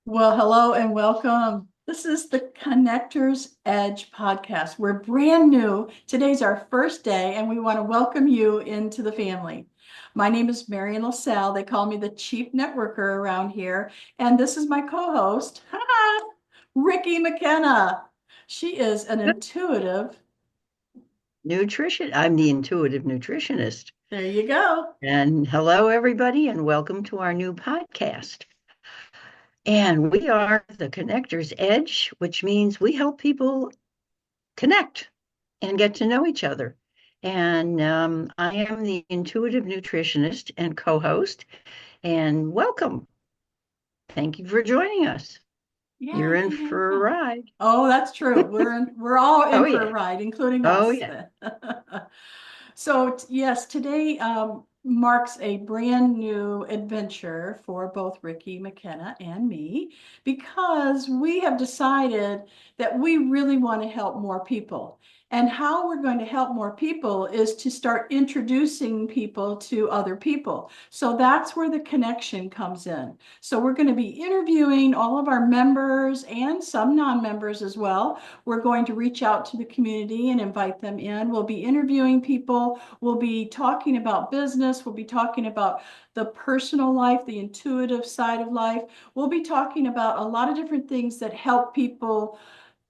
Well, hello and welcome. This is the Connectors Edge podcast. We're brand new. Today's our first day, and we want to welcome you into the family. My name is Marian LaSalle. They call me the chief networker around here. And this is my co-host, Ricki McKenna. She is an intuitive. Nutrition. I'm the intuitive nutritionist. There you go. And hello, everybody, and welcome to our new podcast. And we are the Connector's Edge, which means we help people connect and get to know each other. And I am the intuitive nutritionist and co host. And welcome. Thank you for joining us. Yeah, You're yeah, in yeah, for a yeah. ride. Oh, that's true. We're all Oh, in for a yeah. ride, including Oh, us. yeah. So yes, today marks a brand new adventure for both Ricki McKenna and me because we have decided that we really want to help more people. And how we're going to help more people is to start introducing people to other people. So that's where the connection comes in. So we're going to be interviewing all of our members and some non-members as well. We're going to reach out to the community and invite them in. We'll be interviewing people. We'll be talking about business. We'll be talking about the personal life, the intuitive side of life. We'll be talking about a lot of different things that help people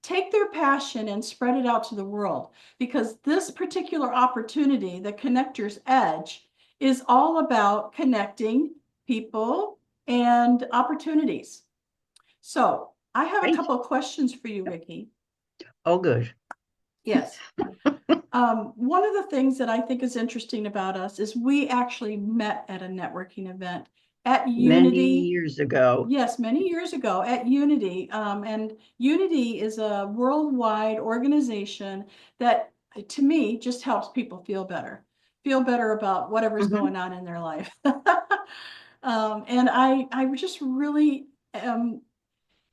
take their passion and spread it out to the world. Because this particular opportunity, the Connector's Edge, is all about connecting people and opportunities. So I have a Great. couple of questions for you, Ricki. Oh, good. Yes. One of the things that I think is interesting about us is we actually met at a networking event at Many Unity. years ago. Yes, many years ago at Unity. And Unity is a worldwide organization that, to me, just helps people feel better about whatever's Mhm. going on in their life. And I just really am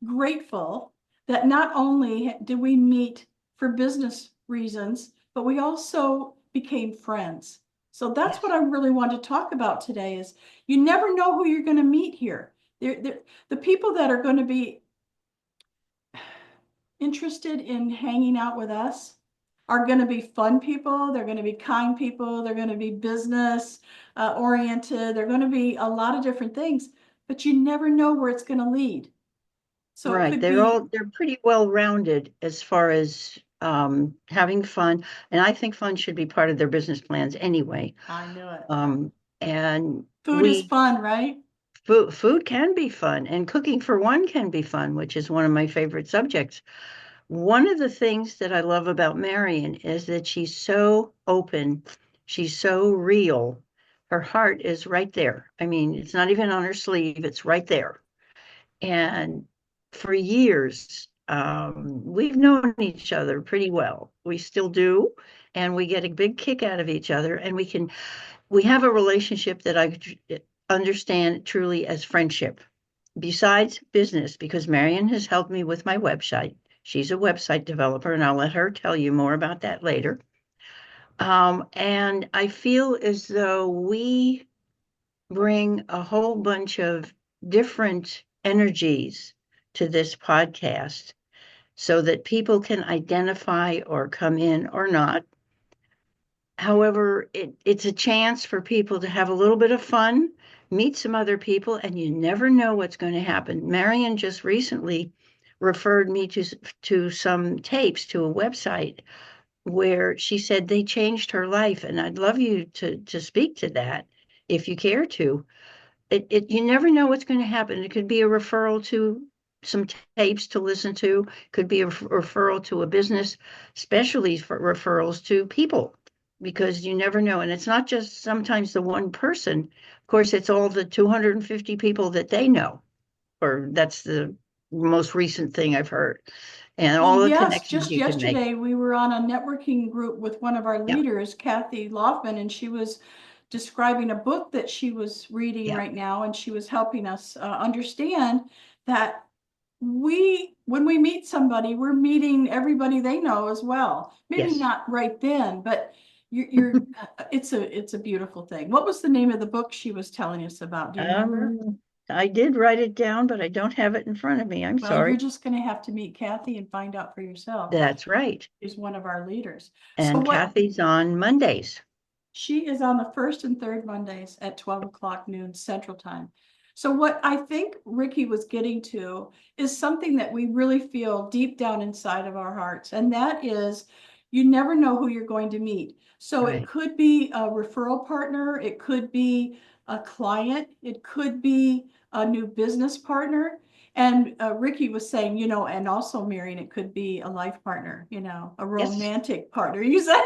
grateful that not only did we meet for business reasons, but we also became friends. So that's what Yes. I really want to talk about today is you never know who you're going to meet here. The people that are going to be interested in hanging out with us are going to be fun people. They're going to be kind people. They're going to be business oriented. They're going to be a lot of different things, but you never know where it's going to lead. So it Right. could be, They're pretty well rounded as far as having fun. And I think fun should be part of their business plans anyway. I knew it. Um, and Food is we fun, right? food can be fun, and cooking for one can be fun, which is one of my favorite subjects. One of the things that I love about Marion is that she's so open, she's so real. Her heart is right there. I mean, it's not even on her sleeve, it's right there. And for years, we've known each other pretty well. We still do, and we get a big kick out of each other. And we have a relationship that I understand truly as friendship, besides business, because Marion has helped me with my website. She's a website developer, and I'll let her tell you more about that later. And I feel as though we bring a whole bunch of different energies to this podcast so that people can identify or come in or not. However, it's a chance for people to have a little bit of fun, meet some other people, and you never know what's going to happen. Marion just recently referred me to some tapes to a website where she said they changed her life, and I'd love you to speak to that if you care to. You never know what's going to happen. It could be a referral to some tapes to listen to, could be a referral to a business, especially for referrals to people, because you never know. And it's not just sometimes the one person. Of course, it's all the 250 people that they know, or that's the most recent thing I've heard, and Well, all the yes, connections just you can make. yesterday we were on a networking group with one of our Yeah, leaders, Kathy Loffman, and she was describing a book that she was reading yeah, right now, and she was helping us understand that when we meet somebody, we're meeting everybody they know as well. Maybe yes. not right then, but it's a beautiful thing. What was the name of the book she was telling us about? Do you remember? I did write it down, but I don't have it in front of me. I'm Well, you're sorry. just going to have to meet Kathy and find out for yourself. That's right. She's one of our leaders. So And what Kathy's on Mondays. she is on the first and third Mondays at 12 o'clock noon Central Time. So what I think Ricki was getting to is something that we really feel deep down inside of our hearts, and that is you never know who you're going to meet. So it Right. could be a referral partner, it could be a client, it could be a new business partner. And Ricki was saying, and also Marian, it could be a life partner, a Yes. romantic partner. You said,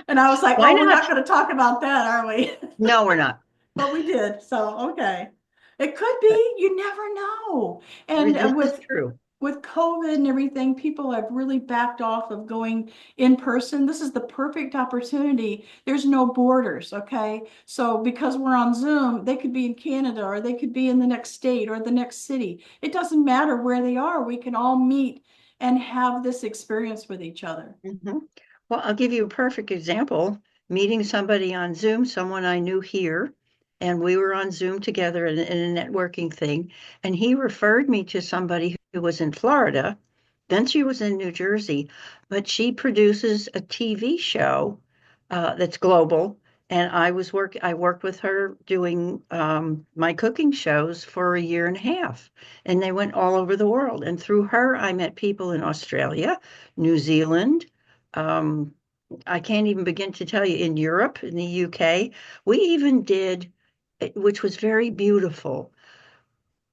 and I was like, Why oh, we're not not? going to talk about that, are we? No, we're not. But we did. So, okay. It could be, you never know. And This is true. with COVID and everything, people have really backed off of going in person. This is the perfect opportunity. There's no borders, okay? So because we're on Zoom, they could be in Canada or they could be in the next state or the next city. It doesn't matter where they are. We can all meet and have this experience with each other. Mhm. Well, I'll give you a perfect example. Meeting somebody on Zoom, someone I knew here, and we were on Zoom together in a networking thing, and he referred me to somebody who was in Florida. Then she was in New Jersey, but she produces a TV show that's global. And I worked with her doing my cooking shows for a year and a half, and they went all over the world. And through her, I met people in Australia, New Zealand. Um, I can't even begin to tell you in Europe, in the UK. We even did, which was very beautiful,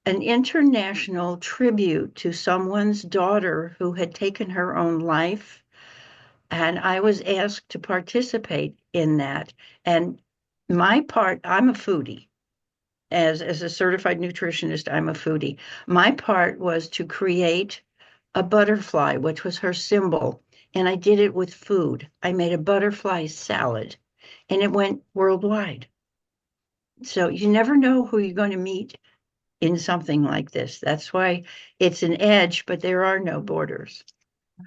an international tribute to someone's daughter who had taken her own life. And I was asked to participate in that. And my part, I'm a foodie. As a certified nutritionist, I'm a foodie. My part was to create a butterfly, which was her symbol. And I did it with food. I made a butterfly salad and it went worldwide. So you never know who you're going to meet in something like this. That's why it's an edge, but there are no borders.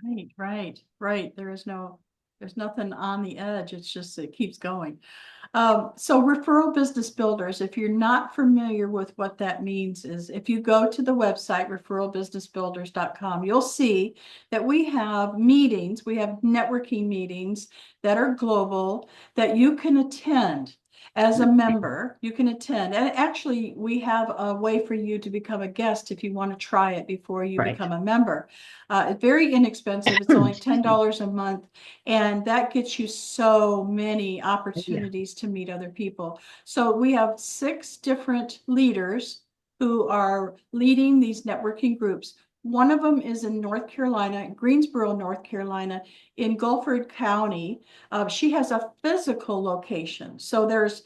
Right, right, right. There's nothing on the edge. It's just, it keeps going. So referral business builders, if you're not familiar with what that means, is if you go to the website, referralbusinessbuilders.com, you'll see that we have meetings, we have networking meetings that are global that you can attend. As a member, you can attend. And actually, we have a way for you to become a guest if you want to try it before you Right. become a member. It's very inexpensive. It's only Excuse me. $10 a month. And that gets you so many Yeah. opportunities to meet other people. So we have 6 different leaders who are leading these networking groups. One of them is in North Carolina, Greensboro, North Carolina, in Guilford County. She has a physical location. So there's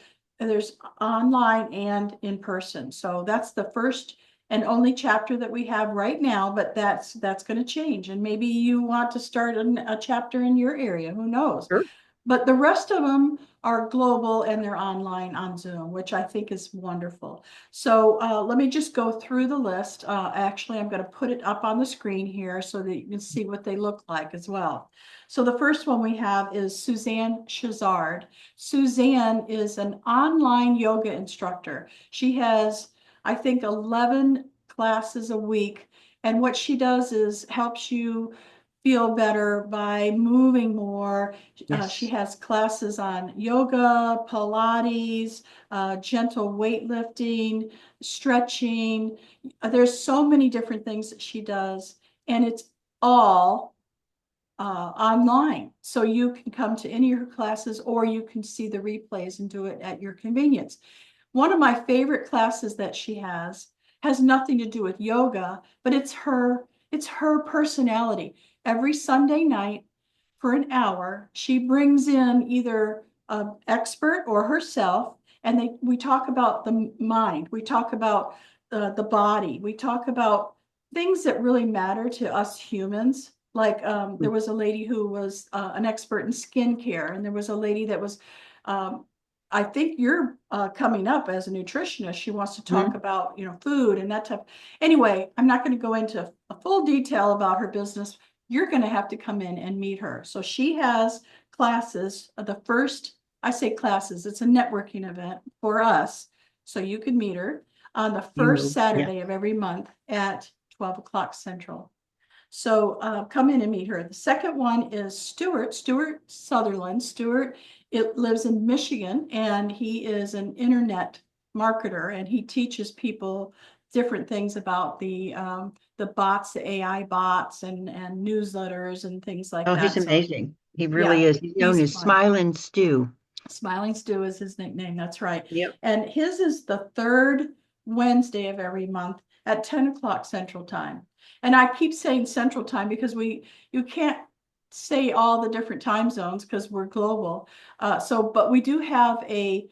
online and in person. So that's the first and only chapter that we have right now, but that's going to change. And maybe you want to start a chapter in your area, who knows? Sure. But the rest of them are global and they're online on Zoom, which I think is wonderful. So let me just go through the list. Actually, I'm going to put it up on the screen here so that you can see what they look like as well. So the first one we have is Suzanne Chazard. Suzanne is an online yoga instructor. She has, I think, 11 classes a week. And what she does is helps you feel better by moving more. She Yes. has classes on yoga, Pilates, gentle weightlifting, stretching. There's so many different things that she does, and it's all online. So you can come to any of her classes or you can see the replays and do it at your convenience. One of my favorite classes that she has nothing to do with yoga, but it's her personality. Every Sunday night for an hour, she brings in either an expert or herself, and we talk about the mind, we talk about the body, we talk about things that really matter to us humans. Like there was a lady who was an expert in skincare, and there was a lady that was um, I think you're coming up as a nutritionist. She wants to talk Mhm. about, food and that type. Anyway, I'm not going to go into a full detail about her business. You're going to have to come in and meet her. So she has classes. The first, I say classes, it's a networking event for us. So you can meet her. on the You first moved. Yeah. Saturday of every month at 12 o'clock Central. So come in and meet her. The second one is Stuart Sutherland. Stuart, it lives in Michigan, and he is an internet marketer, and he teaches people different things about the bots, the AI bots, and newsletters and things like Oh, he's that. So amazing. He really yeah, is. He's known he's as fun. Smiling Stew. Smiling Stew is his nickname. That's right. Yep. And his is the third Wednesday of every month at 10 o'clock Central Time. And I keep saying Central Time because you can't say all the different time zones because we're global. But we do have a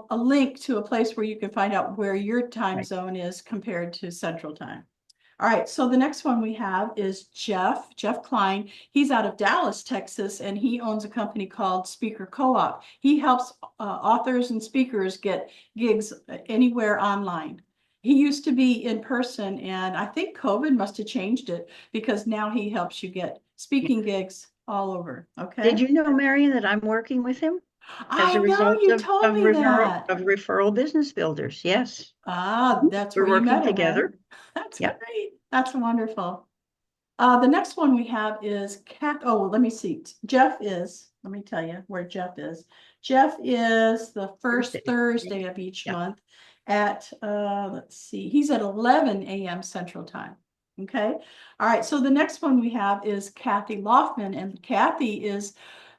link to a place where you can find out where your time Right. zone is compared to Central Time. All right, so the next one we have is Jeff Klein. He's out of Dallas, Texas, and he owns a company called Speaker Co-op. He helps authors and speakers get gigs anywhere online. He used to be in person, and I think COVID must have changed it because now he helps you get Yeah. speaking gigs all over. Did Okay. you know, Marian, that I'm working with him as I a know result you told me that. of referral business builders? Yes. Ah, that's We're where you working met him, eh? together. That's Yeah. great. That's wonderful. The next one we have is oh, let me see. Let me tell you where Jeff is. Jeff is the first Thursday. Thursday of each Yeah. month at, let's see, he's at 11 a.m. Central Time. Okay. All right. So the next one we have is Kathy Loftman, and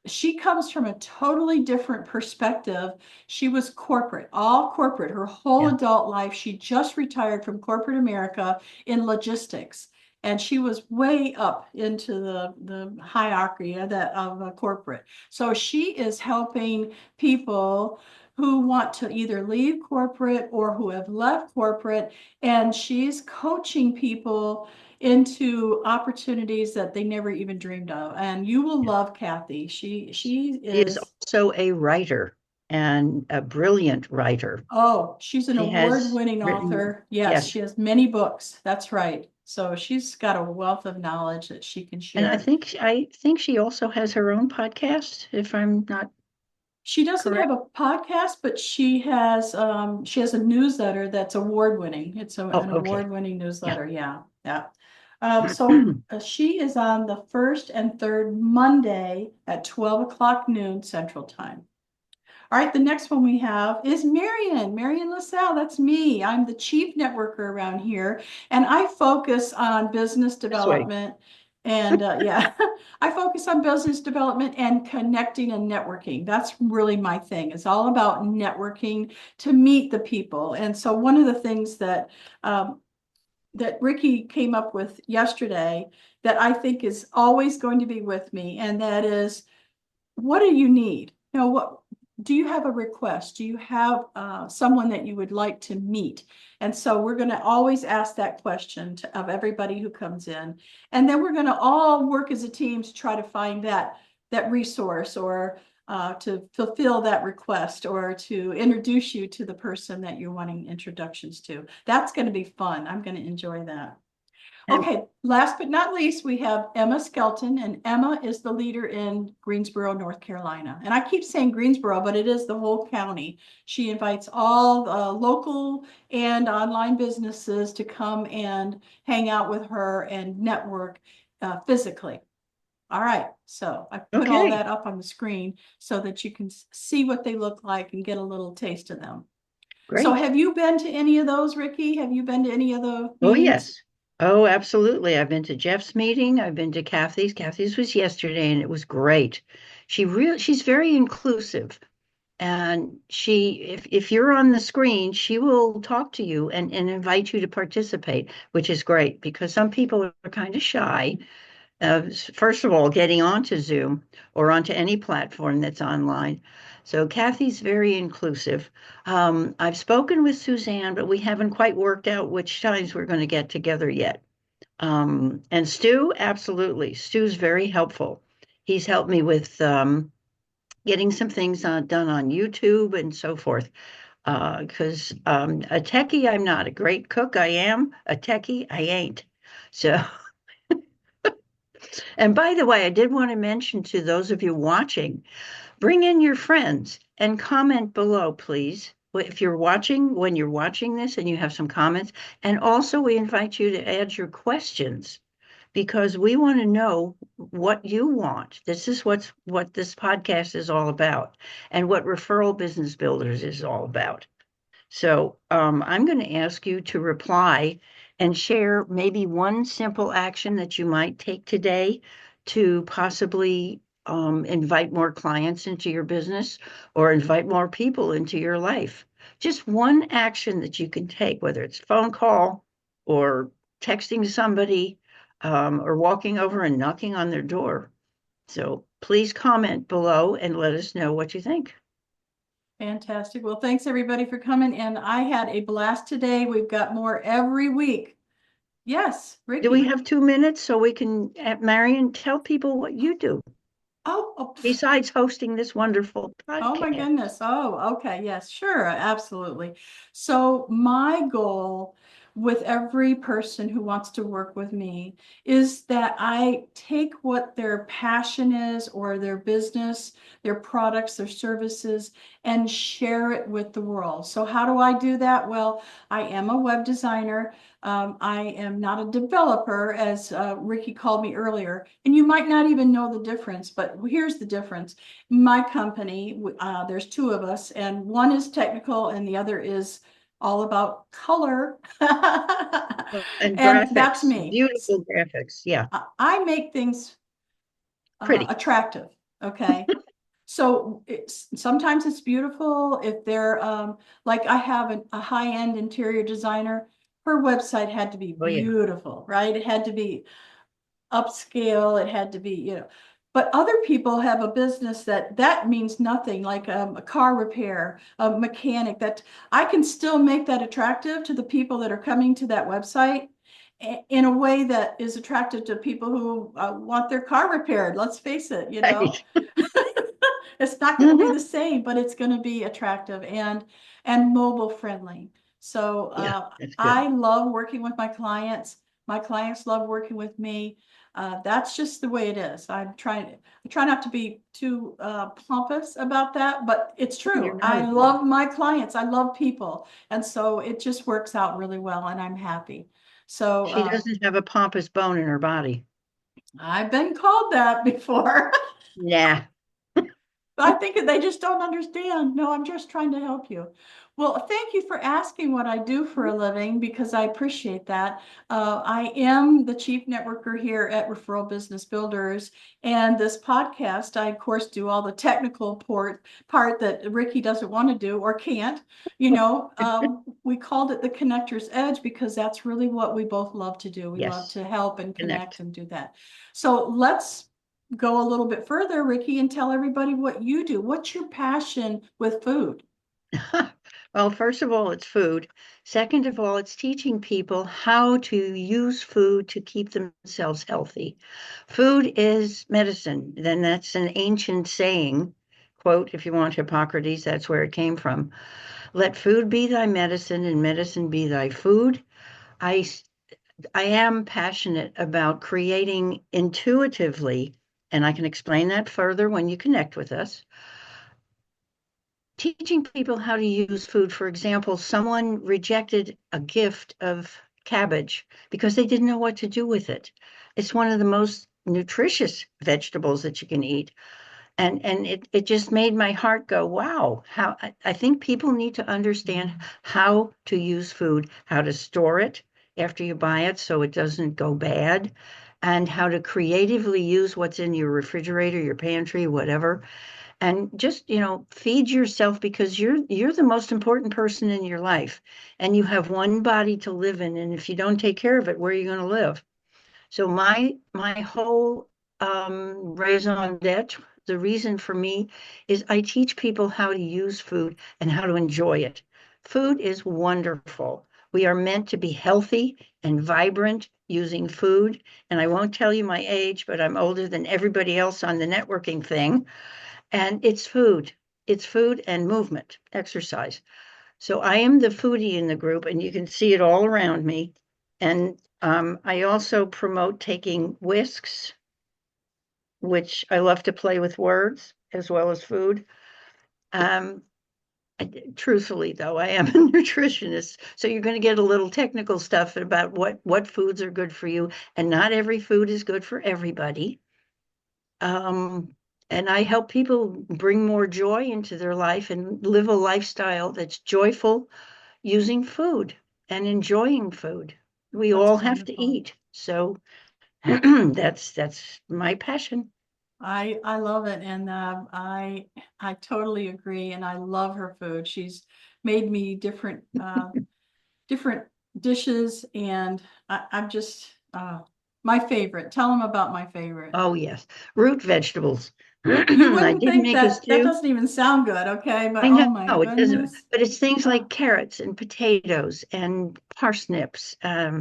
she comes from a totally different perspective. She was corporate, all corporate, her whole Yeah. adult life. She just retired from corporate America in logistics, and she was way up into the hierarchy of a corporate. So she is helping people who want to either leave corporate or who have left corporate, and she's coaching people into opportunities that they never even dreamed of. And you will Yeah. love Kathy. She She is is, also a writer and a brilliant writer. oh, she's an She has award-winning written, author. Yes, yes. she has many books. That's right. So she's got a wealth of knowledge that she can And share. I think she also has her own podcast, if I'm not She doesn't have correct. a podcast, but she has a newsletter that's award-winning. It's Oh, an okay. award-winning Yeah. newsletter. Yeah, yeah. She is on the first and third Monday at 12 o'clock noon Central Time. All right, the next one we have is Marian LaSalle. That's me. I'm the chief networker around here, and I focus on business This way. development. And yeah, I focus on business development and connecting and networking. That's really my thing. It's all about networking to meet the people. And so one of the things um, that Ricki came up with yesterday that I think is always going to be with me, and that is, what do you need? What do you have a request? Do you have someone that you would like to meet? And so we're going to always ask that question of everybody who comes in. And then we're going to all work as a team to try to find that resource, or to fulfill that request, or to introduce you to the person that you're wanting introductions to. That's going to be fun. I'm going to enjoy that. And Okay, last but not least, we have Emma Skelton, and Emma is the leader in Greensboro, North Carolina. And I keep saying Greensboro, but it is the whole county. She invites all local and online businesses to come and hang out with her and network physically. All right, so I put all okay, that up on the screen so that you can see what they look like and get a little taste of them. So great. have you been to any of those, Ricki? Have you been to any of the Oh, meetings? yes. Oh, absolutely. I've been to Jeff's meeting. I've been to Kathy's. Kathy's was yesterday and it was great. She's very inclusive. And if you're on the screen, she will talk to you and invite you to participate, which is great because some people are kind of shy. First of all, getting onto Zoom or onto any platform that's online. So Kathy's very inclusive. I've spoken with Suzanne, but we haven't quite worked out which times we're going to get together yet. And Stu, absolutely. Stu's very helpful. He's helped me with getting some things done on YouTube and so forth. Because a techie, I'm not. A great cook, I am. A techie, I ain't. So, and by the way, I did want to mention to those of you watching, bring in your friends and comment below, please. if you're watching, when you're watching this and you have some comments, and also we invite you to add your questions because we want to know what you want. This is what this podcast is all about and what Referral Business Builders is all about. So I'm going to ask you to reply and share maybe one simple action that you might take today to possibly invite more clients into your business or invite more people into your life. Just one action that you can take, whether it's phone call or texting somebody or walking over and knocking on their door. So please comment below and let us know what you think. Fantastic. Well, thanks everybody for coming. And I had a blast today. We've got more every week. Yes, Do we Ricki. have 2 minutes so we can, Marian, tell people what you do Oh, besides hosting this wonderful oh my podcast? goodness. Oh, okay. Yes, sure. Absolutely. So my goal with every person who wants to work with me is that I take what their passion is or their business, their products, their services, and share it with the world. So how do I do that? Well, I am a web designer. I am not a developer, as Ricki called me earlier, and you might not even know the difference, but here's the difference. My company, there's two of us, and one is technical and the other is all about color. And And that's graphics, me. beautiful graphics. Yeah, I make things pretty. attractive. Okay. So sometimes it's beautiful if they're like I have a high-end interior designer. Her website had to be Oh, yeah. beautiful, right? It had to be upscale. It had to be, but other people have a business that means nothing, like a car repair, a mechanic, that I can still make that attractive to the people that are coming to that website in a way that is attractive to people who want their car repaired. Let's face it, Right. it's not going to be Mhm. the same, but it's going to be attractive and mobile friendly. So Yeah, that's good. I love working with my clients. My clients love working with me. That's just the way it is. I try not to be too pompous about that, but it's You're true. not I at all. love my clients. I love people. And so it just works out really well and I'm happy. So She doesn't have a pompous bone in her body. I've been called that before. Nah. I think they just don't understand. No, I'm just trying to help you. Well, thank you for asking what I do for a living because I appreciate that. I am the chief networker here at Referral Business Builders, and this podcast, I of course do all the technical part that Ricki doesn't want to do or can't. We called it the Connector's Edge because that's really what we both love to do. We love Yes, to help and connect connect. and do that. So let's go a little bit further, Ricki, and tell everybody what you do. What's your passion with food? Well, first of all, it's food. Second of all, it's teaching people how to use food to keep themselves healthy. Food is medicine. Then that's an ancient saying, quote, if you want Hippocrates, that's where it came from. Let food be thy medicine and medicine be thy food. I, I am passionate about creating intuitively, and I can explain that further when you connect with us, teaching people how to use food. For example, someone rejected a gift of cabbage because they didn't know what to do with it. It's one of the most nutritious vegetables that you can eat. And it just made my heart go, wow, how I think people need to understand how to use food, how to store it after you buy it so it doesn't go bad, and how to creatively use what's in your refrigerator, your pantry, whatever, and just feed yourself because you're the most important person in your life and you have one body to live in, and if you don't take care of it, where are you going to live? So my whole raison d'etre, the reason for me, is I teach people how to use food and how to enjoy it. Food is wonderful. We are meant to be healthy and vibrant using food, and I won't tell you my age, but I'm older than everybody else on the networking thing. And it's food. It's food and movement, exercise. So I am the foodie in the group, and you can see it all around me. And I also promote taking whisks, which I love to play with words as well as food. Um, Truthfully, though, I am a nutritionist, so you're going to get a little technical stuff about what foods are good for you, and not every food is good for everybody. And I help people bring more joy into their life and live a lifestyle that's joyful using food and enjoying food. We That's all have to wonderful. eat, so that's my passion. I love it, and I totally agree, and I love her food. She's made me different dishes, and I'm just my favorite. Tell them about my favorite. Oh yes, root vegetables. You I wouldn't did think make a that that stew. doesn't even sound good, okay? But I oh know my it doesn't, goodness. but it's things like carrots and potatoes and parsnips, a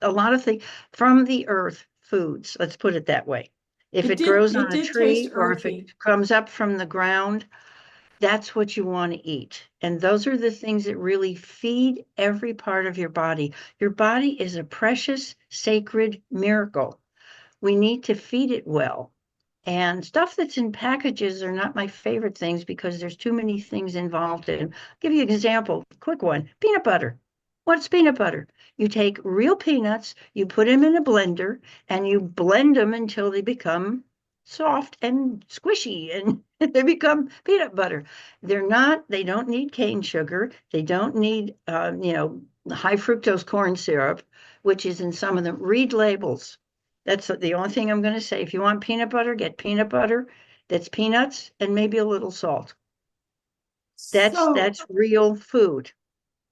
lot of things from the earth foods. Let's put it that way. If it grows It on a did taste tree or if it earthy. comes up from the ground, that's what you want to eat. And those are the things that really feed every part of your body. Your body is a precious, sacred miracle. We need to feed it well. And stuff that's in packages are not my favorite things because there's too many things involved in. I'll give you an example, quick one. Peanut butter. What's peanut butter? You take real peanuts, you put them in a blender, and you blend them until they become soft and squishy and they become peanut butter. They don't need cane sugar. They don't need, high fructose corn syrup, which is in some of them. Read labels. That's the only thing I'm going to say. If you want peanut butter, get peanut butter that's peanuts and maybe a little salt. So That's real food.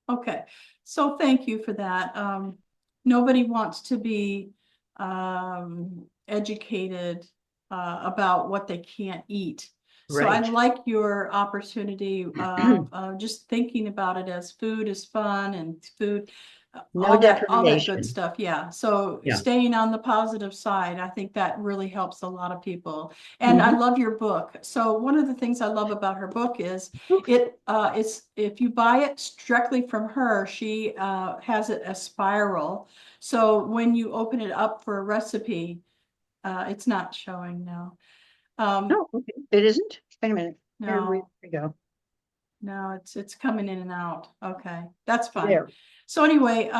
okay, so thank you for that. Nobody wants to be educated about what they can't eat. So I Right. like your opportunity of just thinking about it as food is fun and food, No all that good deprivation. stuff. Yeah. So Yeah. staying on the positive side, I think that really helps a lot of people. And I Hmm. love your book. So one of the things I love about her book is it's if you buy it directly from her, she has it a spiral. So when you open it up for a recipe, it's not showing now. Um, Oh, okay. It isn't? Wait a minute. Here no, we go. no, it's coming in and out. Okay, that's fine. There. So anyway,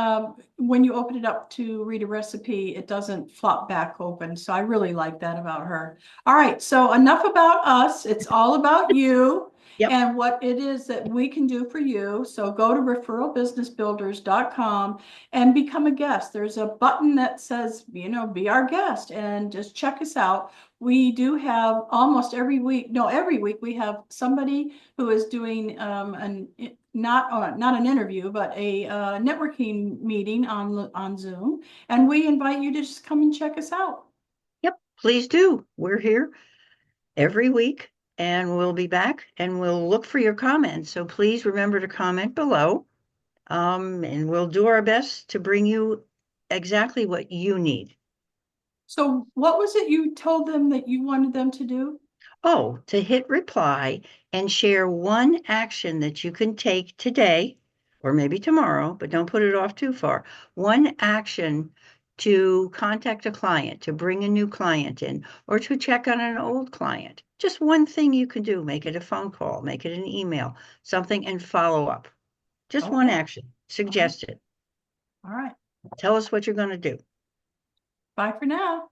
when you open it up to read a recipe, it doesn't flop back open. So I really like that about her. All right, so enough about us. It's all about you Yep. and what it is that we can do for you. So go to referralbusinessbuilders.com and become a guest. There's a button that says, be our guest and just check us out. We do have almost every week, no, every week we have somebody who is doing not an interview, but a networking meeting on Zoom, and we invite you to just come and check us out. Yep. Please do. We're here every week and we'll be back and we'll look for your comments. So please remember to comment below. And we'll do our best to bring you exactly what you need. So, what was it you told them that you wanted them to do? Oh, to hit reply and share one action that you can take today or maybe tomorrow, but don't put it off too far. One action to contact a client, to bring a new client in, or to check on an old client. Just one thing you can do. Make it a phone call, make it an email, something, and follow up. Just one Okay, action. all right, Suggest it. all right. Tell us what you're going to do. Bye for now.